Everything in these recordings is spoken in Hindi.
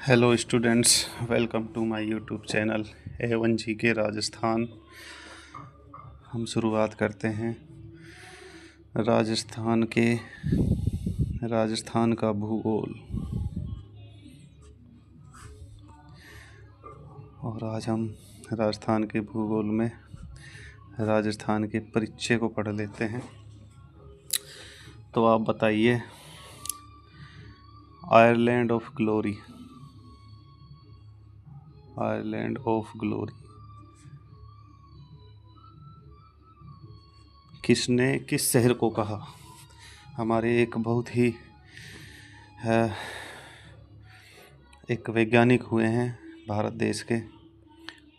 Hello students, welcome to my YouTube channel A1 के राजस्थान। हम शुरुआत करते हैं राजस्थान का भूगोल। और आज हम राजस्थान के भूगोल में राजस्थान के परिचय को पढ़ लेते हैं। तो आप बताइए, आयरलैंड ऑफ ग्लोरी किसने किस शहर को कहा? हमारे एक बहुत ही एक वैज्ञानिक हुए हैं भारत देश के,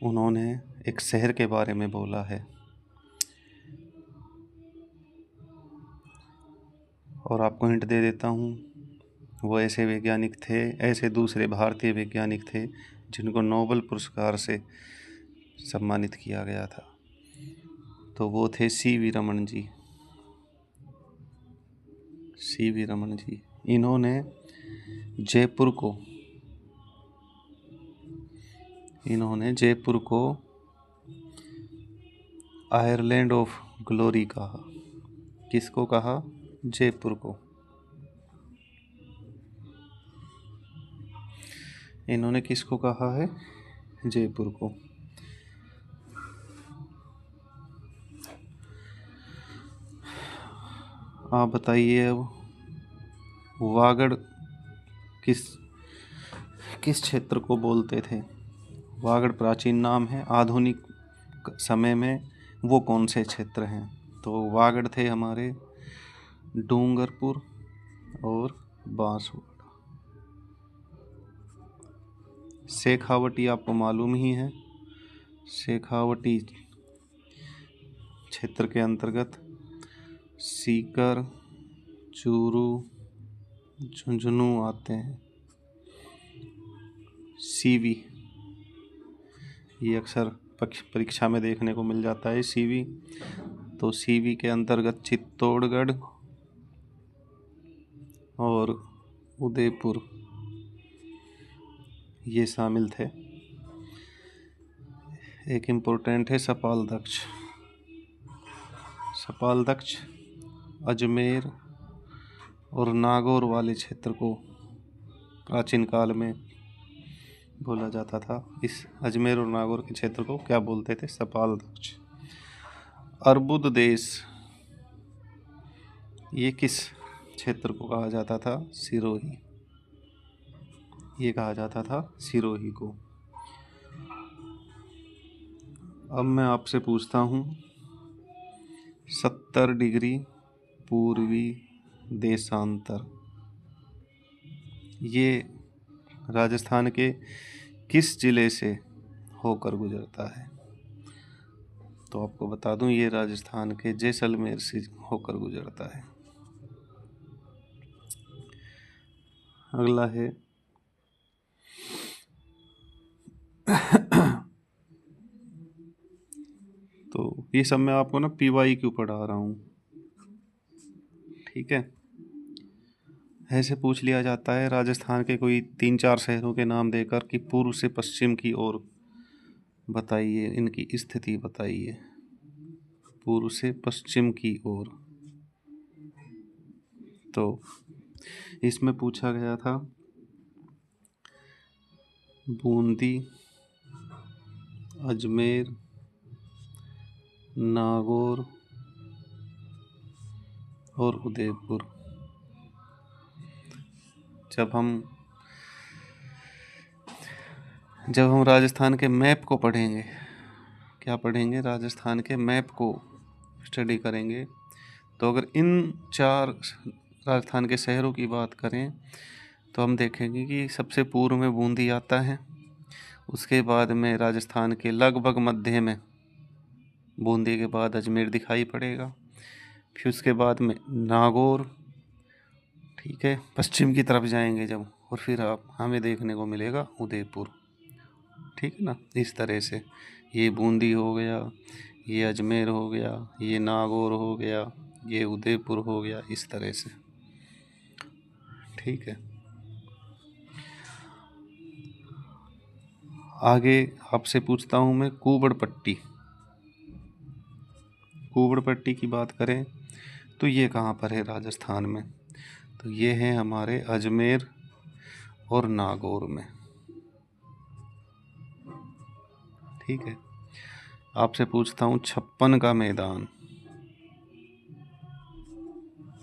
उन्होंने एक शहर के बारे में बोला है। और आपको हिंट दे देता हूँ, वो ऐसे दूसरे भारतीय वैज्ञानिक थे जिनको नोबेल पुरस्कार से सम्मानित किया गया था। तो वो थे सी.वी. रमन जी। इन्होंने जयपुर को आयरलैंड ऑफ ग्लोरी कहा। किसको कहा? जयपुर को। इन्होंने किसको कहा है? जयपुर को। आप बताइए अब, वागड़ किस क्षेत्र को बोलते थे? वागड़ प्राचीन नाम है, आधुनिक समय में वो कौन से क्षेत्र हैं? तो वागड़ थे हमारे डूंगरपुर और बांसवाड़ा। शेखावटी आपको मालूम ही है। शेखावटी क्षेत्र के अंतर्गत सीकर, चूरू, झुंझुनू आते हैं। सीवी, ये अक्सर परीक्षा में देखने को मिल जाता है सीवी। तो सीवी के अंतर्गत चित्तौड़गढ़ और उदयपुर ये शामिल थे। एक इम्पोर्टेंट है सपालदक्ष अजमेर और नागौर वाले क्षेत्र को प्राचीन काल में बोला जाता था। इस अजमेर और नागौर के क्षेत्र को क्या बोलते थे? सपालदक्ष। अर्बुद देश, ये किस क्षेत्र को कहा जाता था? सिरोही। ये कहा जाता था सिरोही को। अब मैं आपसे पूछता हूँ, 70 डिग्री पूर्वी देशांतर ये राजस्थान के किस जिले से होकर गुजरता है? तो आपको बता दूं, ये राजस्थान के जैसलमेर से होकर गुजरता है। अगला है तो ये सब मैं आपको ना PYQ पढ़ा रहा हूँ, ठीक है। ऐसे पूछ लिया जाता है राजस्थान के कोई 3-4 शहरों के नाम देकर कि पूर्व से पश्चिम की ओर बताइए, इनकी स्थिति बताइए। पूर्व से पश्चिम की ओर, तो इसमें पूछा गया था बूंदी, अजमेर, नागौर और उदयपुर। जब हम राजस्थान के मैप को पढ़ेंगे, क्या पढ़ेंगे? राजस्थान के मैप को स्टडी करेंगे, तो अगर इन 4 राजस्थान के शहरों की बात करें तो हम देखेंगे कि सबसे पूर्व में बूंदी आता है। उसके बाद में राजस्थान के लगभग मध्य में बूंदी के बाद अजमेर दिखाई पड़ेगा। फिर उसके बाद में नागौर, ठीक है, पश्चिम की तरफ जाएंगे जब, और फिर हमें देखने को मिलेगा उदयपुर, ठीक है ना। इस तरह से ये बूंदी हो गया, ये अजमेर हो गया, ये नागौर हो गया, ये उदयपुर हो गया, इस तरह से, ठीक है। आगे आपसे पूछता हूँ मैं कुबड़ पट्टी। कुबड़ पट्टी की बात करें तो ये कहाँ पर है राजस्थान में? तो ये है हमारे अजमेर और नागौर में। ठीक है। आपसे पूछता हूँ छप्पन का मैदान,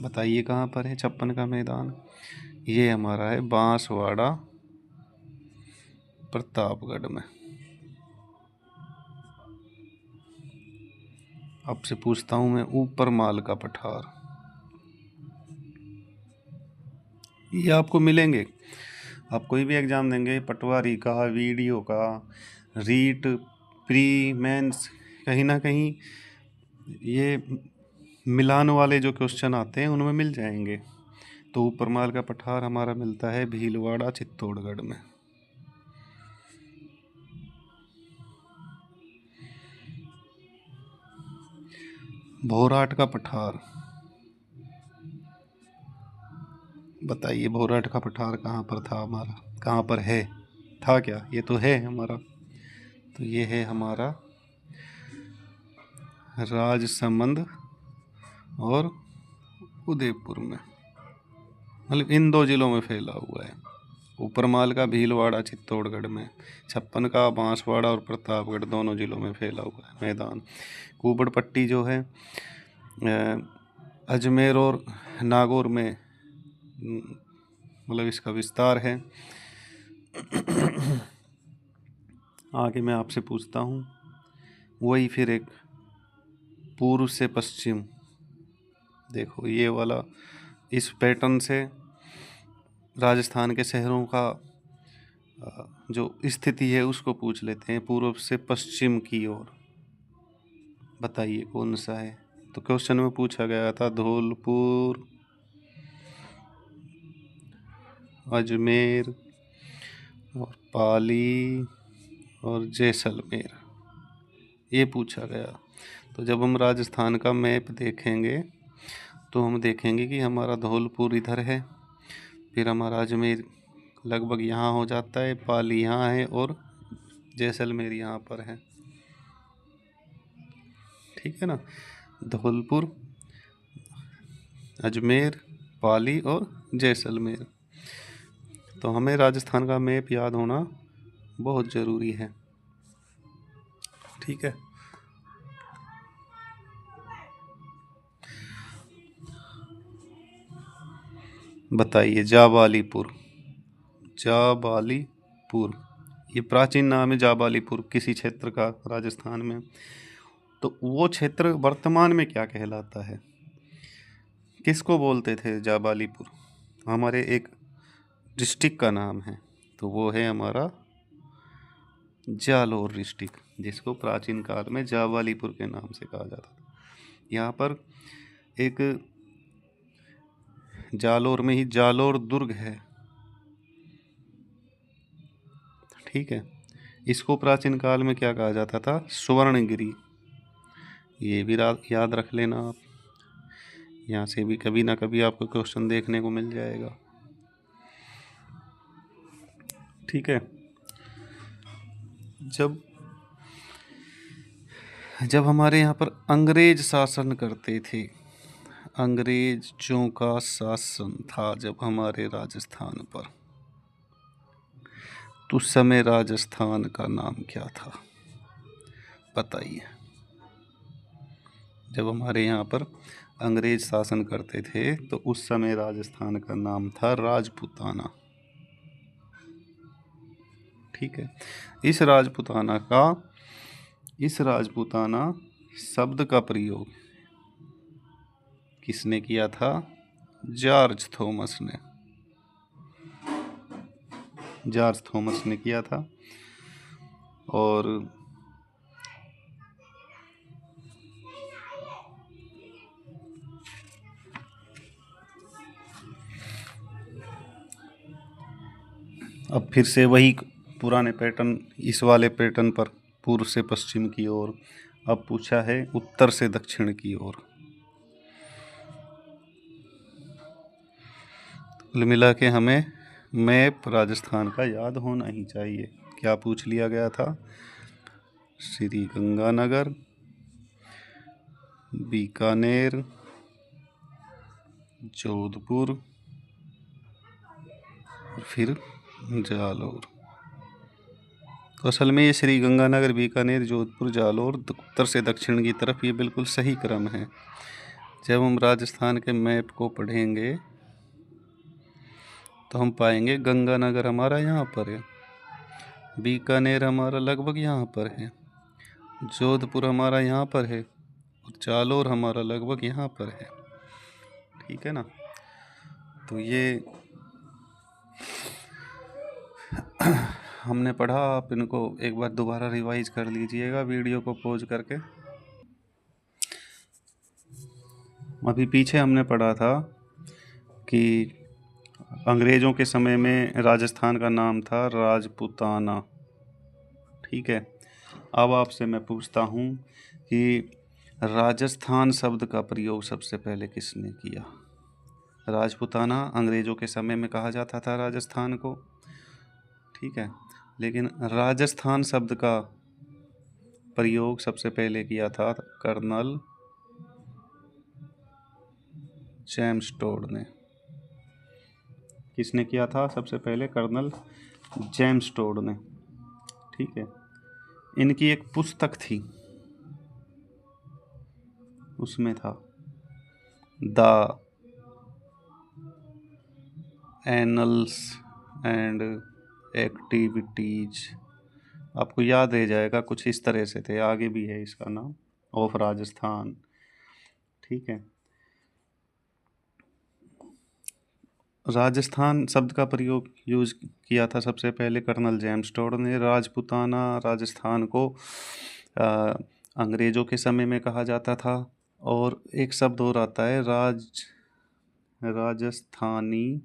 बताइए कहाँ पर है छप्पन का मैदान? ये हमारा है बांसवाड़ा, प्रतापगढ़ में। आपसे पूछता हूँ मैं ऊपर माल का पठार, ये आपको मिलेंगे, आप कोई भी एग्ज़ाम देंगे, पटवारी का, वीडियो का, रीट, प्री, मेंस, कहीं ना कहीं ये मिलान वाले जो क्वेश्चन आते हैं उनमें मिल जाएंगे। तो ऊपर माल का पठार हमारा मिलता है भीलवाड़ा, चित्तौड़गढ़ में। भोराट का पठार, बताइए भोराट का पठार कहाँ पर था हमारा, कहाँ पर है? था क्या? ये तो है हमारा। तो ये है हमारा राजसमंद और उदयपुर में, मतलब इन दो ज़िलों में फैला हुआ है। ऊपरमाल का भीलवाड़ा, चित्तौड़गढ़ में, छप्पन का बांसवाड़ा और प्रतापगढ़ दोनों ज़िलों में फैला हुआ है मैदान। कुबड़ पट्टी जो है अजमेर और नागौर में, मतलब इसका विस्तार है। आगे मैं आपसे पूछता हूँ वही फिर एक पूर्व से पश्चिम, देखो ये वाला, इस पैटर्न से राजस्थान के शहरों का जो स्थिति है उसको पूछ लेते हैं पूर्व से पश्चिम की ओर। बताइए कौन सा है? तो क्वेश्चन में पूछा गया था धौलपुर, अजमेर और पाली और जैसलमेर, ये पूछा गया। तो जब हम राजस्थान का मैप देखेंगे तो हम देखेंगे कि हमारा धौलपुर इधर है, फिर हमारा अजमेर लगभग यहाँ हो जाता है, पाली यहाँ है और जैसलमेर यहाँ पर है। ठीक है ना? धौलपुर, अजमेर, पाली और जैसलमेर। तो हमें राजस्थान का मैप याद होना बहुत ज़रूरी है। ठीक है। बताइए जाबालीपुर, जाबालीपुर ये प्राचीन नाम है जाबालीपुर किसी क्षेत्र का राजस्थान में। तो वो क्षेत्र वर्तमान में क्या कहलाता है? किसको बोलते थे जाबालीपुर? हमारे एक डिस्ट्रिक्ट का नाम है, तो वो है हमारा जालौर डिस्ट्रिक्ट, जिसको प्राचीन काल में जाबालीपुर के नाम से कहा जाता था। यहाँ पर एक जालौर में ही जालौर दुर्ग है। ठीक है। इसको प्राचीन काल में क्या कहा जाता था? सुवर्णगिरी। ये भी याद रख लेना आप, यहाँ से भी कभी ना कभी आपको क्वेश्चन देखने को मिल जाएगा। ठीक है। जब हमारे यहाँ पर अंग्रेज शासन करते थे, अंग्रेजों का शासन था जब हमारे राजस्थान पर, तो उस समय राजस्थान का नाम क्या था? बताइए। जब हमारे यहाँ पर अंग्रेज शासन करते थे तो उस समय राजस्थान का नाम था राजपूताना। ठीक है। इस राजपूताना शब्द का प्रयोग किसने किया था? जॉर्ज थॉमस ने, जॉर्ज थॉमस ने किया था। और अब फिर से वही पुराने पैटर्न, इस वाले पैटर्न पर पूर्व से पश्चिम की ओर, अब पूछा है उत्तर से दक्षिण की ओर। कुल मिला के हमें मैप राजस्थान का याद होना ही चाहिए। क्या पूछ लिया गया था? श्री गंगानगर, बीकानेर, जोधपुर और फिर जालौर। तो असल में ये श्री गंगानगर, बीकानेर, जोधपुर, जालौर उत्तर से दक्षिण की तरफ, ये बिल्कुल सही क्रम है। जब हम राजस्थान के मैप को पढ़ेंगे तो हम पाएंगे गंगानगर हमारा यहाँ पर है, बीकानेर हमारा लगभग यहाँ पर है, जोधपुर हमारा यहाँ पर है और जालौर हमारा लगभग यहाँ पर है। ठीक है ना? तो ये हमने पढ़ा, आप इनको एक बार दोबारा रिवाइज कर लीजिएगा वीडियो को पॉज करके। अभी पीछे हमने पढ़ा था कि अंग्रेज़ों के समय में राजस्थान का नाम था राजपूताना। ठीक है, अब आपसे मैं पूछता हूँ कि राजस्थान शब्द का प्रयोग सबसे पहले किसने किया? राजपूताना अंग्रेज़ों के समय में कहा जाता था राजस्थान को, ठीक है, लेकिन राजस्थान शब्द का प्रयोग सबसे पहले किया था कर्नल जेम्स टोड ने। किसने किया था सबसे पहले? कर्नल जेम्स टोड ने। ठीक है, इनकी एक पुस्तक थी, उसमें था द एनल्स एंड एक्टिविटीज। आपको याद रह जाएगा, कुछ इस तरह से थे, आगे भी है इसका नाम, ऑफ राजस्थान। ठीक है, राजस्थान शब्द का प्रयोग यूज किया था सबसे पहले कर्नल जेम्स टोड ने। राजपूताना राजस्थान को अंग्रेज़ों के समय में कहा जाता था। और एक शब्द और आता है राजस्थानी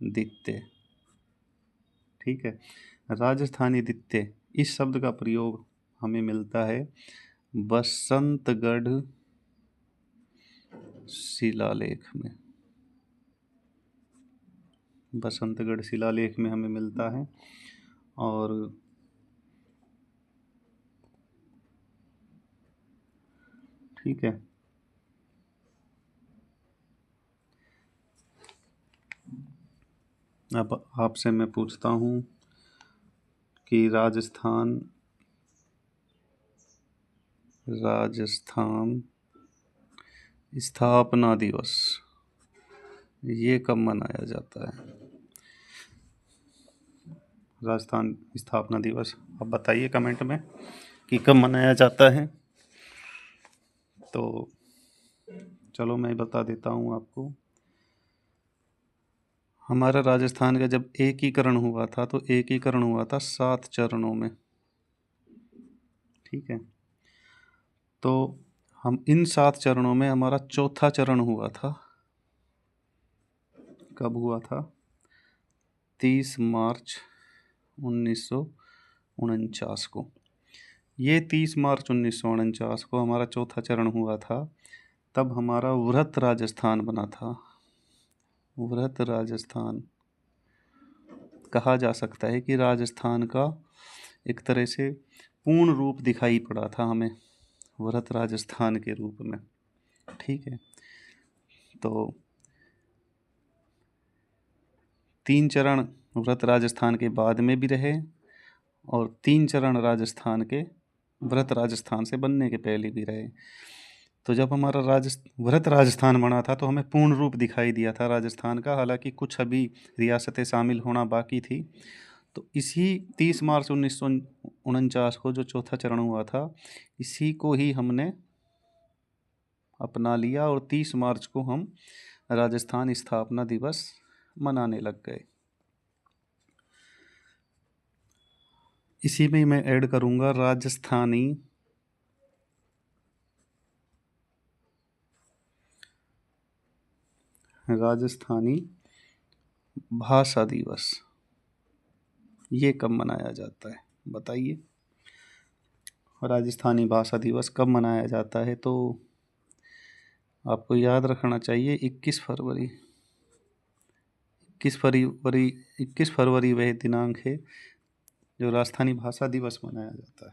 दित्य। ठीक है, राजस्थानी दित्य, इस शब्द का प्रयोग हमें मिलता है बसंतगढ़ शिलालेख में। बसंतगढ़ शिलालेख में हमें मिलता है। और ठीक है, अब आपसे मैं पूछता हूँ कि राजस्थान स्थापना दिवस ये कब मनाया जाता है? राजस्थान स्थापना दिवस आप बताइए कमेंट में कि कब मनाया जाता है। तो चलो मैं बता देता हूँ आपको। हमारा राजस्थान का जब एकीकरण हुआ था तो एकीकरण हुआ था 7 चरणों में। ठीक है, तो हम इन 7 चरणों में हमारा चौथा चरण हुआ था। कब हुआ था? 30 मार्च 1949 को। ये 30 मार्च 1949 को हमारा चौथा चरण हुआ था। तब हमारा वृहत राजस्थान बना था। वृहत राजस्थान कहा जा सकता है कि राजस्थान का एक तरह से पूर्ण रूप दिखाई पड़ा था हमें वृहत राजस्थान के रूप में। ठीक है, तो 3 चरण वृहत राजस्थान के बाद में भी रहे और 3 चरण राजस्थान के वृहत राजस्थान से बनने के पहले भी रहे। तो जब हमारा वृहत राजस्थान बना था तो हमें पूर्ण रूप दिखाई दिया था राजस्थान का, हालांकि कुछ अभी रियासतें शामिल होना बाकी थी। तो इसी 30 मार्च 1949 को जो चौथा चरण हुआ था, इसी को ही हमने अपना लिया और 30 मार्च को हम राजस्थान स्थापना दिवस मनाने लग गए। इसी में मैं ऐड करूँगा राजस्थानी भाषा दिवस। ये कब मनाया जाता है बताइए? राजस्थानी भाषा दिवस कब मनाया जाता है? तो आपको याद रखना चाहिए 21 21 फरवरी वह दिनांक है जो राजस्थानी भाषा दिवस मनाया जाता है।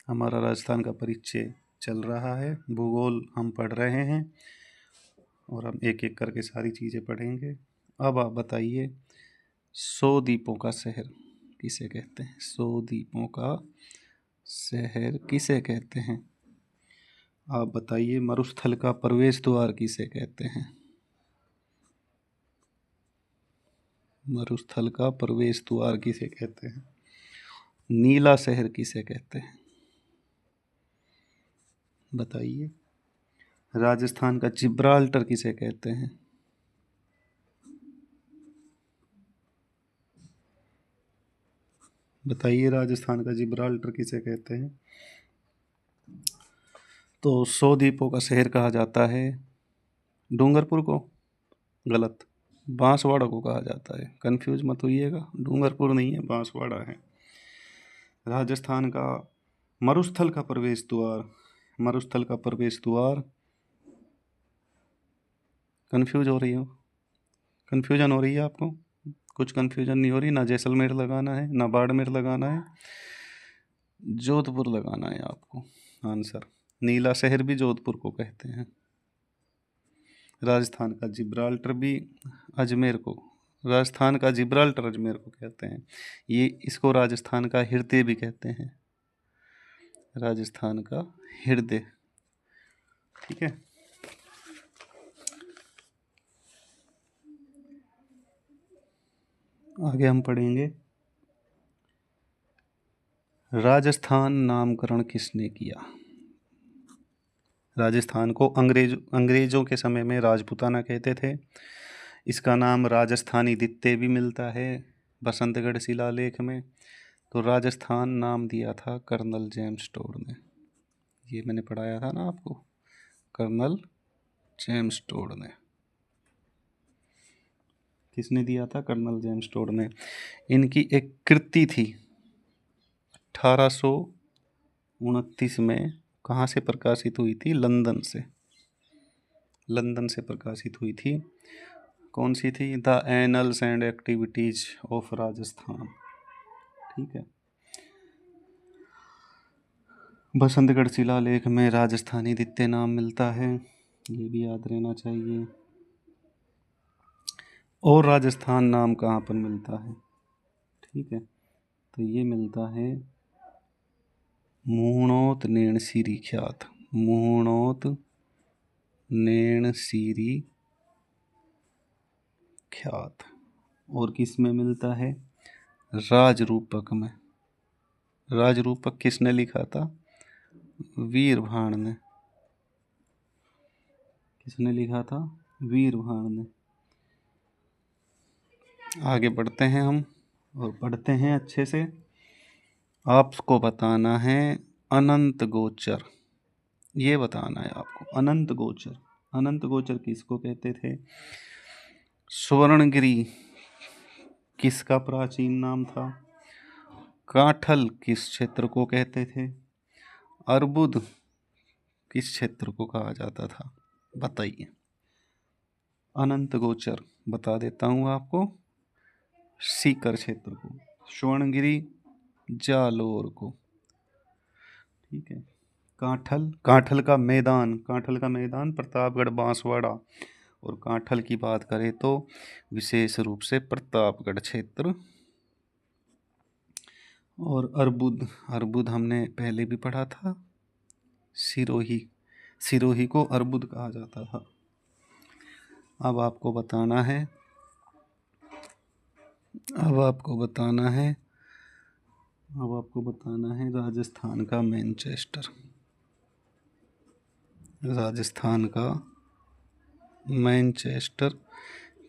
हमारा राजस्थान का परिचय चल रहा है, भूगोल हम पढ़ रहे हैं और हम एक एक करके सारी चीज़ें पढ़ेंगे। अब आप बताइए, 100 द्वीपों का शहर किसे कहते हैं? 100 द्वीपों का शहर किसे कहते हैं? आप बताइए, मरुस्थल का प्रवेश द्वार किसे कहते हैं? मरुस्थल का प्रवेश द्वार किसे कहते हैं? नीला शहर किसे कहते हैं? बताइए। राजस्थान का जिब्राल्टर किसे कहते हैं? बताइए, राजस्थान का जिब्राल्टर किसे कहते हैं? तो 100 द्वीपों का शहर कहा जाता है डूंगरपुर को। गलत, बांसवाड़ा को कहा जाता है। कंफ्यूज मत होइएगा, डूंगरपुर नहीं है, बांसवाड़ा है। राजस्थान का मरुस्थल का प्रवेश द्वार, मरुस्थल का प्रवेश द्वार, कंफ्यूज हो रही हो, कंफ्यूजन हो रही है आपको? कुछ कंफ्यूजन नहीं हो रही ना? जैसलमेर लगाना है ना बाड़मेर लगाना है, जोधपुर लगाना है आपको आंसर। नीला शहर भी जोधपुर को कहते हैं। राजस्थान का जिब्राल्टर भी अजमेर को, राजस्थान का जिब्राल्टर अजमेर को कहते हैं। ये इसको राजस्थान का हृदय भी कहते हैं, राजस्थान का हृदय। ठीक है, आगे हम पढ़ेंगे, राजस्थान नामकरण किसने किया? राजस्थान को अंग्रेजों के समय में राजपूताना कहते थे। इसका नाम राजस्थानी द्वितीय भी मिलता है बसंतगढ़ शिलालेख में। तो राजस्थान नाम दिया था कर्नल जेम्स टोड ने। ये मैंने पढ़ाया था ना आपको, कर्नल जेम्स टोड ने। किसने दिया था? कर्नल जेम्स टोड ने। इनकी एक कृति थी 1829 में, कहाँ से प्रकाशित हुई थी? लंदन से, लंदन से प्रकाशित हुई थी। कौन सी थी? The annuls and activities of Rajasthan. ठीक है, बसंतगढ़ शिलालेख में राजस्थानी द्वितीय नाम मिलता है, ये भी याद रहना चाहिए। और राजस्थान नाम कहाँ पर मिलता है? ठीक है, तो ये मिलता है मुहणोत नेणसीरी ख्यात, मुहणोत नेणसीरी ख्यात। और किस में मिलता है? राजरूपक में। राजरूपक किसने लिखा था? वीरभाण ने। किसने लिखा था? वीरभाण ने। आगे बढ़ते हैं हम और पढ़ते हैं अच्छे से। आपको बताना है अनंत गोचर, ये बताना है आपको। अनंत गोचर, अनंत गोचर किसको कहते थे? स्वर्णगिरी किसका प्राचीन नाम था? काठल किस क्षेत्र को कहते थे? अर्बुद किस क्षेत्र को कहा जाता था? बताइए। अनंत गोचर बता देता हूँ आपको, सीकर क्षेत्र को, स्वर्णगिरी जालोर को। ठीक है, काठल, काठल का मैदान, काठल का मैदान प्रतापगढ़ बांसवाड़ा। और काठल की बात करें तो विशेष रूप से प्रतापगढ़ क्षेत्र। और अर्बुद, अर्बुद हमने पहले भी पढ़ा था, सिरोही, सिरोही को अर्बुद कहा जाता था। अब आपको बताना है, अब आपको बताना है, अब आपको बताना है राजस्थान का मैनचेस्टर। राजस्थान का मैनचेस्टर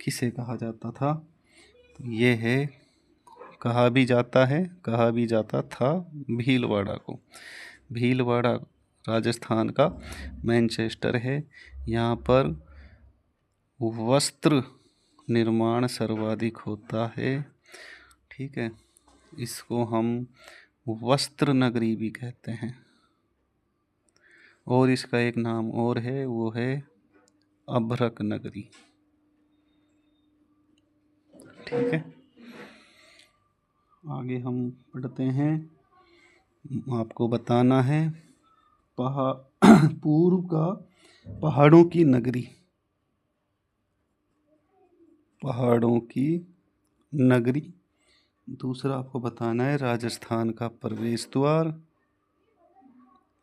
किसे कहा जाता था? तो ये है, कहा भी जाता है, कहा भी जाता था भीलवाड़ा को। भीलवाड़ा राजस्थान का मैनचेस्टर है। यहाँ पर वस्त्र निर्माण सर्वाधिक होता है। ठीक है, इसको हम वस्त्र नगरी भी कहते हैं। और इसका एक नाम और है, वो है अभ्रक नगरी। ठीक है, आगे हम पढ़ते हैं। आपको बताना है पूर्व का पहाड़ों की नगरी, पहाड़ों की नगरी। दूसरा आपको बताना है राजस्थान का प्रवेश द्वार,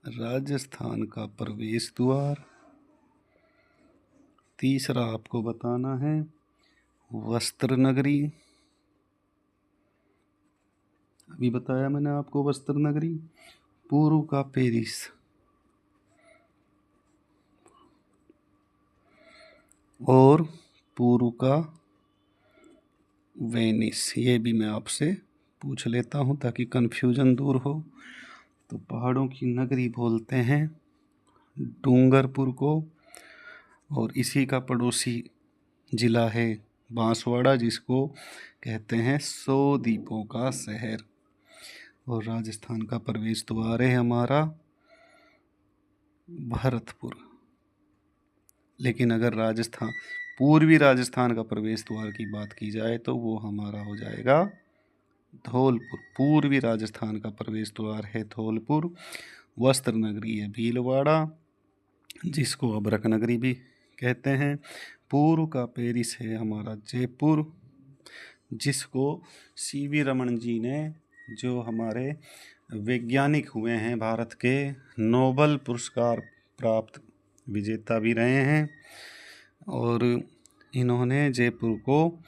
राजस्थान का प्रवेश द्वार। तीसरा आपको बताना है वस्त्र नगरी, अभी बताया मैंने आपको वस्त्र नगरी। पूर्व का पेरिस, और पूर्व का वेनिस। ये भी मैं आपसे पूछ लेता हूँ ताकि कन्फ्यूजन दूर हो। तो पहाड़ों की नगरी बोलते हैं डूंगरपुर को, और इसी का पड़ोसी जिला है बांसवाड़ा, जिसको कहते हैं 100 द्वीपों का शहर। और राजस्थान का प्रवेश द्वार है हमारा भरतपुर। लेकिन अगर राजस्थान, पूर्वी राजस्थान का प्रवेश द्वार की बात की जाए तो वो हमारा हो जाएगा धौलपुर। पूर्वी राजस्थान का प्रवेश द्वार है धौलपुर। वस्त्र नगरी है भीलवाड़ा, जिसको अभ्रक नगरी भी कहते हैं। पूर्व का पेरिस है हमारा जयपुर, जिसको सीवी रमन जी ने, जो हमारे वैज्ञानिक हुए हैं, भारत के नोबल पुरस्कार प्राप्त विजेता भी रहे हैं, और इन्होंने जयपुर को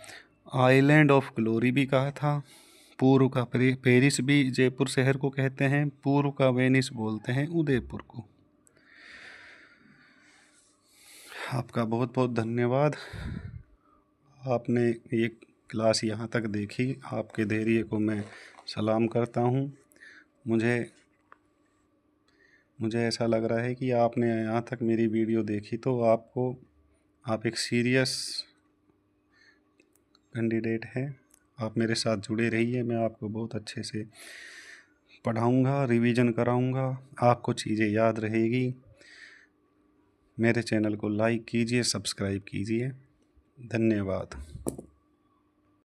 आइलैंड ऑफ ग्लोरी भी कहा था। पूर्व का पेरिस भी जयपुर शहर को कहते हैं, पूर्व का वेनिस बोलते हैं उदयपुर को। आपका बहुत बहुत धन्यवाद, आपने ये क्लास यहाँ तक देखी। आपके धैर्य को मैं सलाम करता हूँ। मुझे ऐसा लग रहा है कि आपने यहाँ तक मेरी वीडियो देखी तो आप एक सीरियस कैंडिडेट हैं। आप मेरे साथ जुड़े रहिए, मैं आपको बहुत अच्छे से पढ़ाऊँगा, रिवीजन कराऊँगा, आपको चीज़ें याद रहेगी। मेरे चैनल को लाइक कीजिए, सब्सक्राइब कीजिए। धन्यवाद।